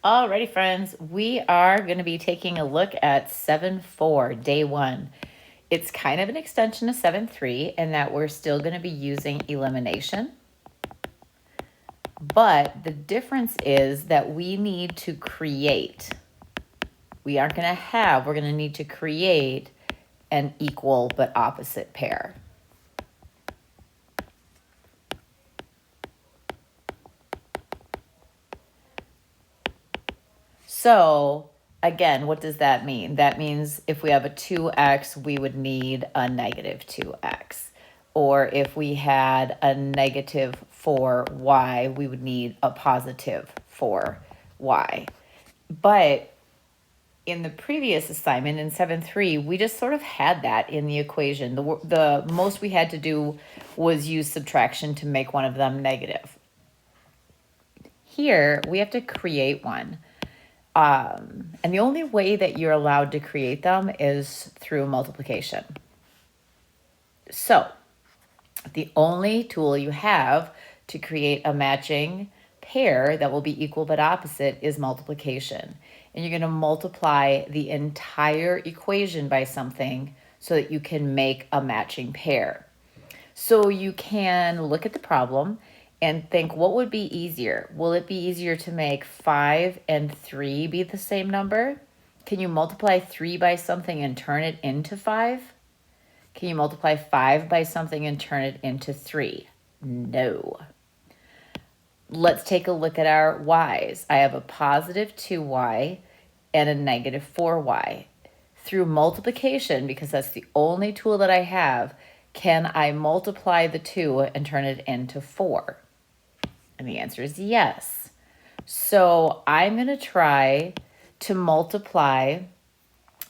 Alrighty, friends, we are going to be taking a look at 7-4, day one. It's kind of an extension of 7-3 in that we're still going to be using elimination. But the difference is that we need to create. We aren't going to have, we're going to need to create an equal but opposite pair. So again, what does that mean? That means if we have a 2x, we would need a negative 2x. Or if we had a negative 4y, we would need a positive 4y. But in the previous assignment in 7-3, we just sort of had that in the equation. The most we had to do was use subtraction to make one of them negative. Here, we have to create one. And the only way that you're allowed to create them is through multiplication. So the only tool you have to create a matching pair that will be equal but opposite is multiplication. And you're going to multiply the entire equation by something so that you can make a matching pair. So you can look at the problem and think, what would be easier? Will it be easier to make 5 and 3 be the same number? Can you multiply 3 by something and turn it into 5? Can you multiply 5 by something and turn it into 3? No. Let's take a look at our y's. I have a positive 2y and a negative 4y. Through multiplication, because that's the only tool that I have, can I multiply the 2 and turn it into 4? And the answer is yes. So I'm going to try to multiply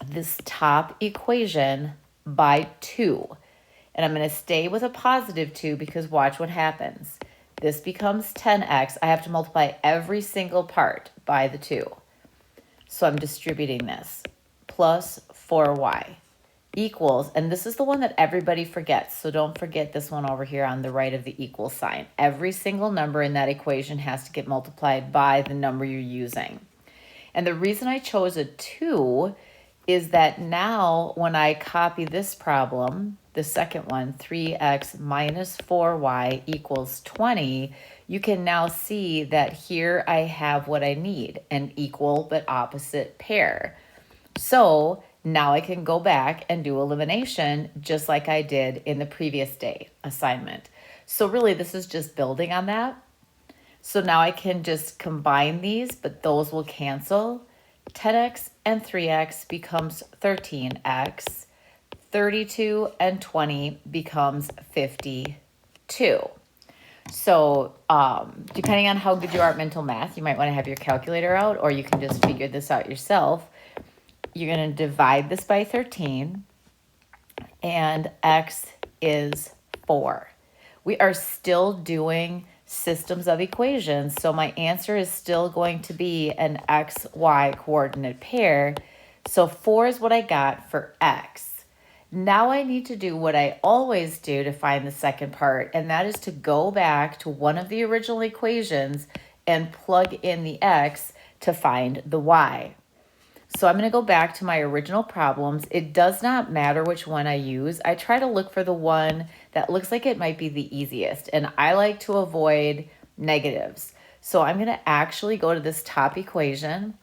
this top equation by 2. And I'm going to stay with a positive 2 because watch what happens. This becomes 10x. I have to multiply every single part by the 2. So I'm distributing this. Plus 4y equals, and this is the one that everybody forgets, so don't forget this one over here on the right of the equal sign. Every single number in that equation has to get multiplied by the number you're using. And the reason I chose a 2 is that now when I copy this problem, the second one, 3x minus 4y equals 20, you can now see that here I have what I need, an equal but opposite pair. So now I can go back and do elimination just like I did in the previous day assignment. So really this is just building on that. So now I can just combine these, but those will cancel. 10x and 3x becomes 13x. 32 and 20 becomes 52. So depending on how good you are at mental math, you might want to have your calculator out, or you can just figure this out yourself. You're going to divide this by 13, and x is 4. We are still doing systems of equations, so my answer is still going to be an xy coordinate pair. So 4 is what I got for x. Now I need to do what I always do to find the second part, and that is to go back to one of the original equations and plug in the x to find the y. So I'm going to go back to my original problems. It does not matter which one I use. I try to look for the one that looks like it might be the easiest, and I like to avoid negatives. So I'm going to actually go to this top equation,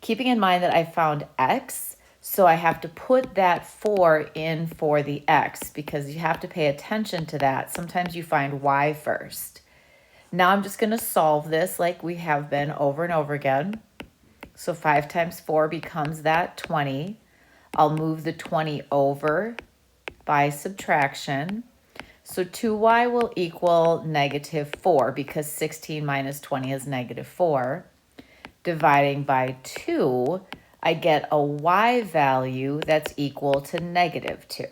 keeping in mind that I found x, so I have to put that 4 in for the x because you have to pay attention to that. Sometimes you find y first. Now I'm just going to solve this like we have been over and over again. So 5 times 4 becomes that 20. I'll move the 20 over by subtraction. So 2y will equal negative 4 because 16 minus 20 is negative 4. Dividing by 2, I get a y value that's equal to negative 2.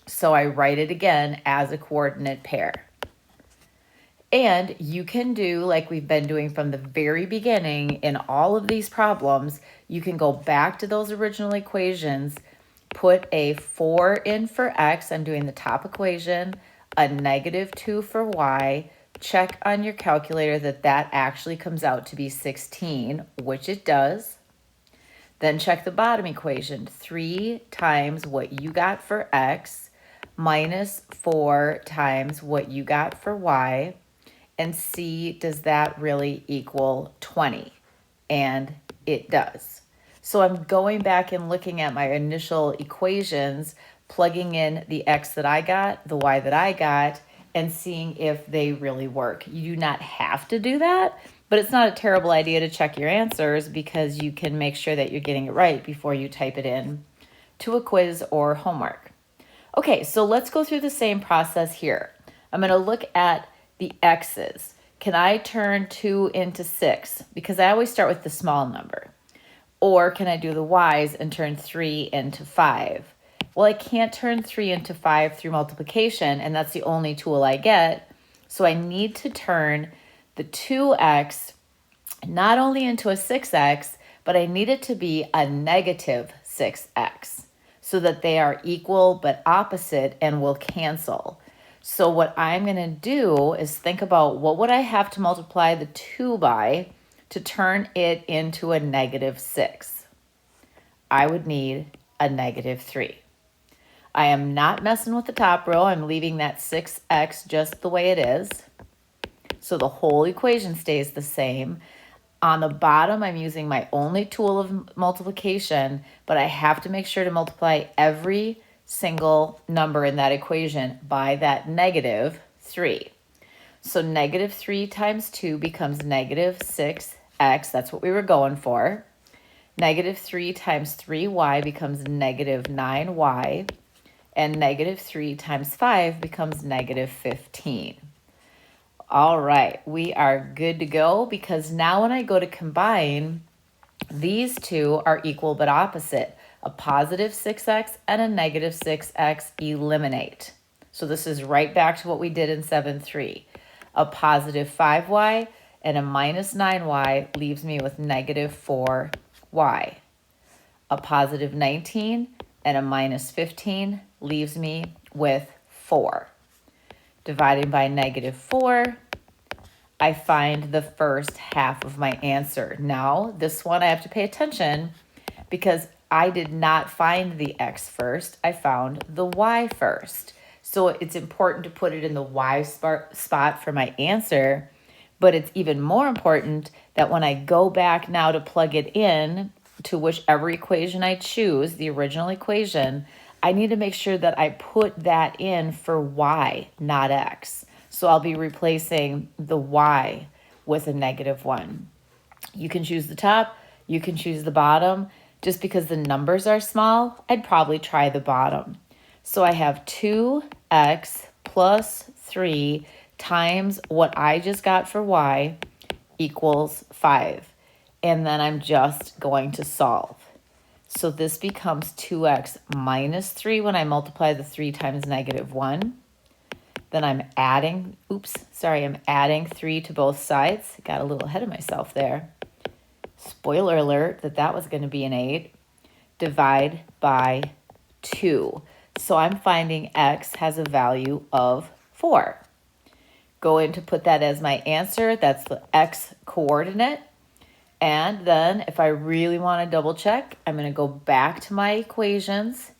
So I write it again as a coordinate pair. And you can do like we've been doing from the very beginning in all of these problems. You can go back to those original equations, put a 4 in for x, I'm doing the top equation, a negative 2 for y, check on your calculator that that actually comes out to be 16, which it does. Then check the bottom equation, 3 times what you got for x minus 4 times what you got for y, and see, does that really equal 20? And it does. So I'm going back and looking at my initial equations, plugging in the x that I got, the y that I got, and seeing if they really work. You do not have to do that, but it's not a terrible idea to check your answers because you can make sure that you're getting it right before you type it in to a quiz or homework. Okay, so let's go through the same process here. I'm going to look at the x's. Can I turn 2 into 6? Because I always start with the small number. Or can I do the y's and turn 3 into 5? Well, I can't turn 3 into 5 through multiplication, and that's the only tool I get. So I need to turn the 2x not only into a 6x, but I need it to be a negative 6x so that they are equal but opposite and will cancel. So what I'm going to do is think about what would I have to multiply the 2 by to turn it into a negative 6. I would need a negative 3. I am not messing with the top row. I'm leaving that 6x just the way it is. So the whole equation stays the same. On the bottom, I'm using my only tool of multiplication, but I have to make sure to multiply every single number in that equation by that negative 3. So negative 3 times 2 becomes negative 6x. That's what we were going for. Negative 3 times 3y becomes negative 9y. And negative 3 times 5 becomes negative 15. All right, we are good to go because now when I go to combine, these two are equal but opposite. A positive 6x and a negative 6x eliminate. So this is right back to what we did in 7-3. A positive 5y and a minus 9y leaves me with negative 4y. A positive 19 and a minus 15 leaves me with 4. Dividing by negative 4, I find the first half of my answer. Now, this one I have to pay attention because I did not find the x first. I found the y first. So it's important to put it in the y spot for my answer, but it's even more important that when I go back now to plug it in to whichever equation I choose, the original equation, I need to make sure that I put that in for y, not x. So I'll be replacing the y with a negative 1. You can choose the top, you can choose the bottom. Just because the numbers are small, I'd probably try the bottom. So I have 2x plus 3 times what I just got for y equals 5. And then I'm just going to solve. So this becomes 2x minus 3 when I multiply the 3 times negative 1. Then I'm adding, I'm adding 3 to both sides. Got a little ahead of myself there. Spoiler alert that was going to be an 8. Divide by 2. So I'm finding x has a value of 4. Going to put that as my answer. That's the x coordinate. And then if I really want to double check, I'm going to go back to my equations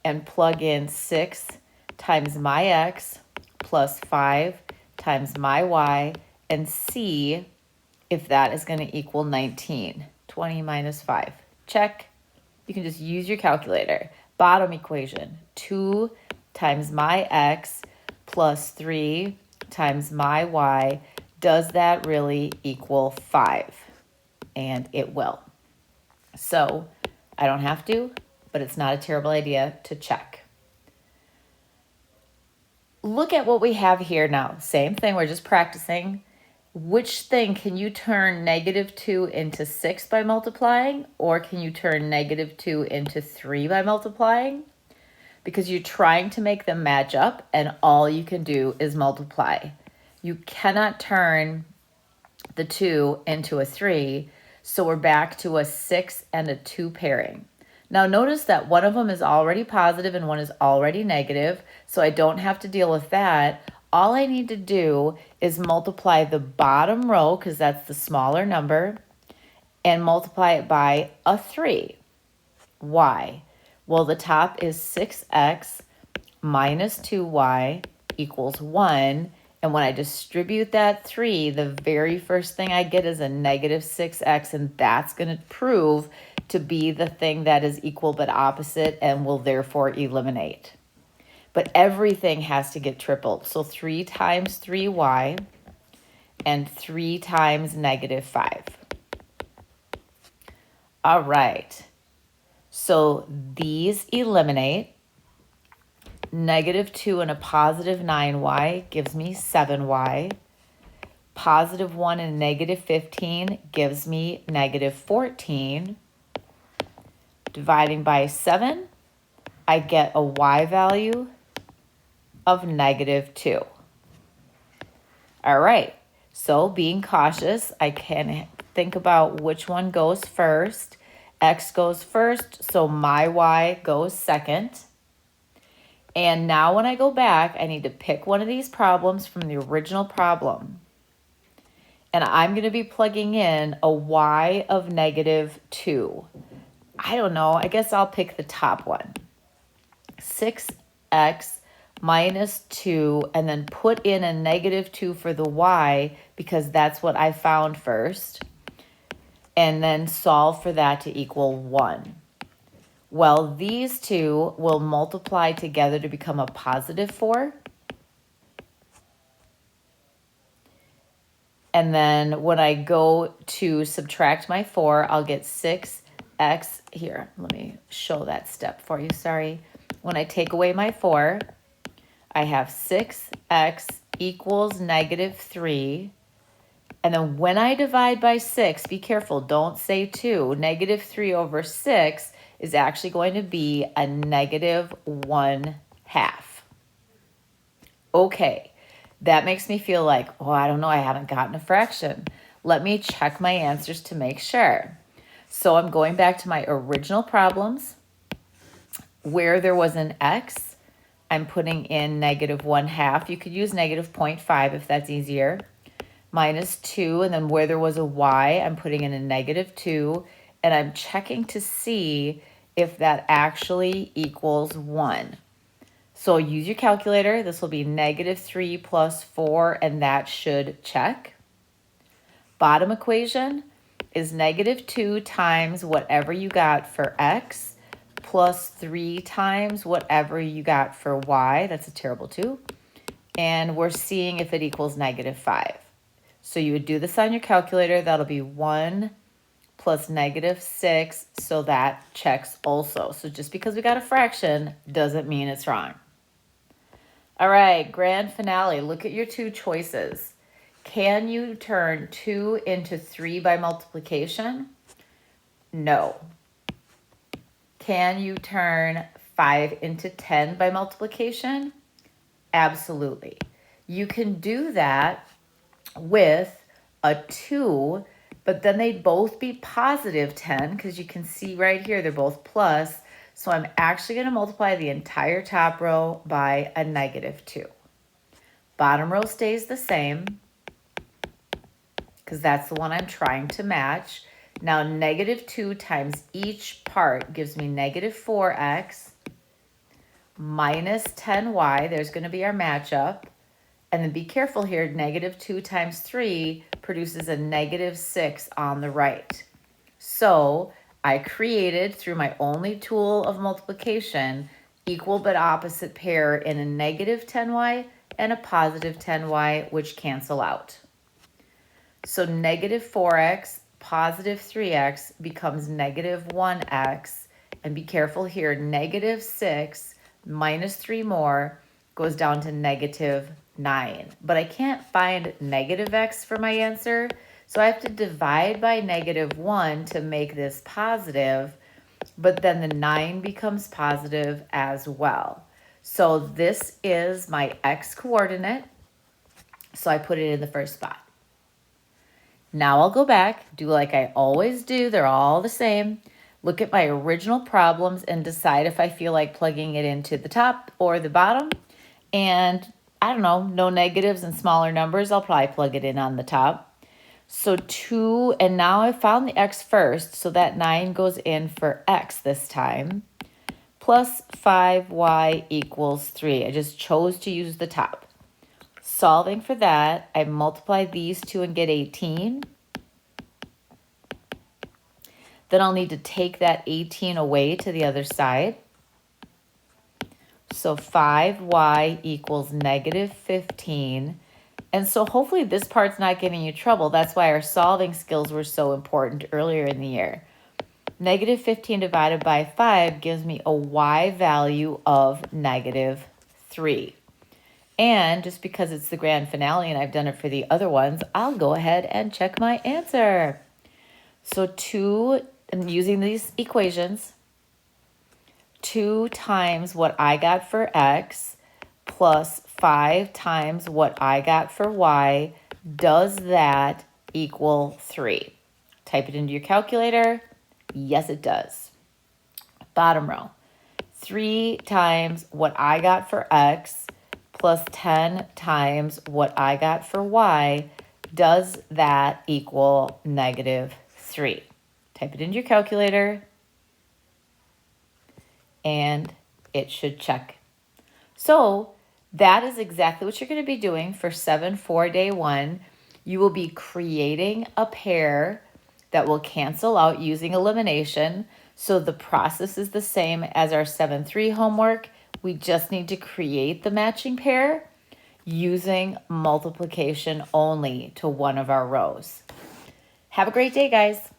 and plug in 6 times my x plus 5 times my y and see if that is going to equal 19. 20 minus 5. Check. You can just use your calculator. Bottom equation, 2 times my x plus 3 times my y. Does that really equal 5? And it will. So I don't have to, but it's not a terrible idea to check. Look at what we have here now. Same thing, we're just practicing. Which thing can you turn negative 2 into 6 by multiplying? Or can you turn negative 2 into 3 by multiplying? Because you're trying to make them match up and all you can do is multiply. You cannot turn the 2 into a 3, so we're back to a 6 and a 2 pairing. Now notice that one of them is already positive and one is already negative, so I don't have to deal with that. All I need to do is multiply the bottom row, because that's the smaller number, and multiply it by a 3. Why? Well, the top is 6x minus 2y equals 1. And when I distribute that 3, the very first thing I get is a negative 6x, and that's going to prove to be the thing that is equal but opposite and will therefore eliminate. But everything has to get tripled. So 3 times 3y and 3 times negative 5. All right. So these eliminate. Negative 2 and a positive 9y gives me 7y. Positive 1 and negative 15 gives me negative 14. Dividing by 7, I get a y value of negative 2. All right, so being cautious, I can think about which one goes first. X goes first, so my y goes second. And now when I go back, I need to pick one of these problems from the original problem. And I'm going to be plugging in a y of negative 2. I don't know, I guess I'll pick the top one. 6x minus 2, and then put in a negative 2 for the y, because that's what I found first. And then solve for that to equal 1. Well, these two will multiply together to become a positive 4. And then when I go to subtract my 4, I'll get 6x. Here, let me show that step for you, sorry. When I take away my 4, I have 6x equals negative 3. And then when I divide by 6, be careful, don't say 2. Negative 3 over 6 is actually going to be a negative 1/2. Okay, that makes me feel like, oh, I don't know, I haven't gotten a fraction. Let me check my answers to make sure. So I'm going back to my original problems. Where there was an x, I'm putting in negative 1/2. You could use negative 0.5 if that's easier. Minus 2, and then where there was a y, I'm putting in a negative 2, and I'm checking to see if that actually equals 1. So use your calculator. This will be negative 3 plus 4, and that should check. Bottom equation is negative 2 times whatever you got for x plus 3 times whatever you got for y. That's a terrible 2. And we're seeing if it equals negative 5. So you would do this on your calculator. That'll be 1 plus negative 6. So that checks also. So just because we got a fraction doesn't mean it's wrong. All right, grand finale. Look at your two choices. Can you turn 2 into 3 by multiplication? No. Can you turn 5 into 10 by multiplication? Absolutely. You can do that with a 2, but then they'd both be positive 10, because you can see right here they're both plus. So I'm actually going to multiply the entire top row by a negative 2. Bottom row stays the same, because that's the one I'm trying to match. Now negative 2 times each part gives me negative 4x minus 10y. There's going to be our matchup. And then be careful here, negative 2 times 3 produces a negative 6 on the right. So I created, through my only tool of multiplication, equal but opposite pair in a negative 10y and a positive 10y, which cancel out. So negative 4x, positive 3x becomes negative 1x. And be careful here, negative 6 minus 3 more goes down to negative 9. But I can't find negative x for my answer, so I have to divide by negative 1 to make this positive, but then the 9 becomes positive as well. So this is my x coordinate, so I put it in the first spot. Now I'll go back, do like I always do, they're all the same. Look at my original problems and decide if I feel like plugging it into the top or the bottom. And I don't know, no negatives and smaller numbers, I'll probably plug it in on the top. So 2, and now I found the x first, so that 9 goes in for x this time, plus 5y equals 3. I just chose to use the top. Solving for that, I multiply these two and get 18. Then I'll need to take that 18 away to the other side. So 5y equals negative 15. And so hopefully this part's not giving you trouble. That's why our solving skills were so important earlier in the year. Negative 15 divided by 5 gives me a y value of negative 3. And just because it's the grand finale and I've done it for the other ones, I'll go ahead and check my answer. So 2, and using these equations, 2 times what I got for x plus 5 times what I got for y, does that equal 3? Type it into your calculator. Yes, it does. Bottom row, 3 times what I got for x plus 10 times what I got for y, does that equal negative 3? Type it into your calculator, and it should check. So that is exactly what you're going to be doing for 7-4 day 1. You will be creating a pair that will cancel out using elimination. So the process is the same as our 7-3 homework. We just need to create the matching pair using multiplication only to one of our rows. Have a great day, guys.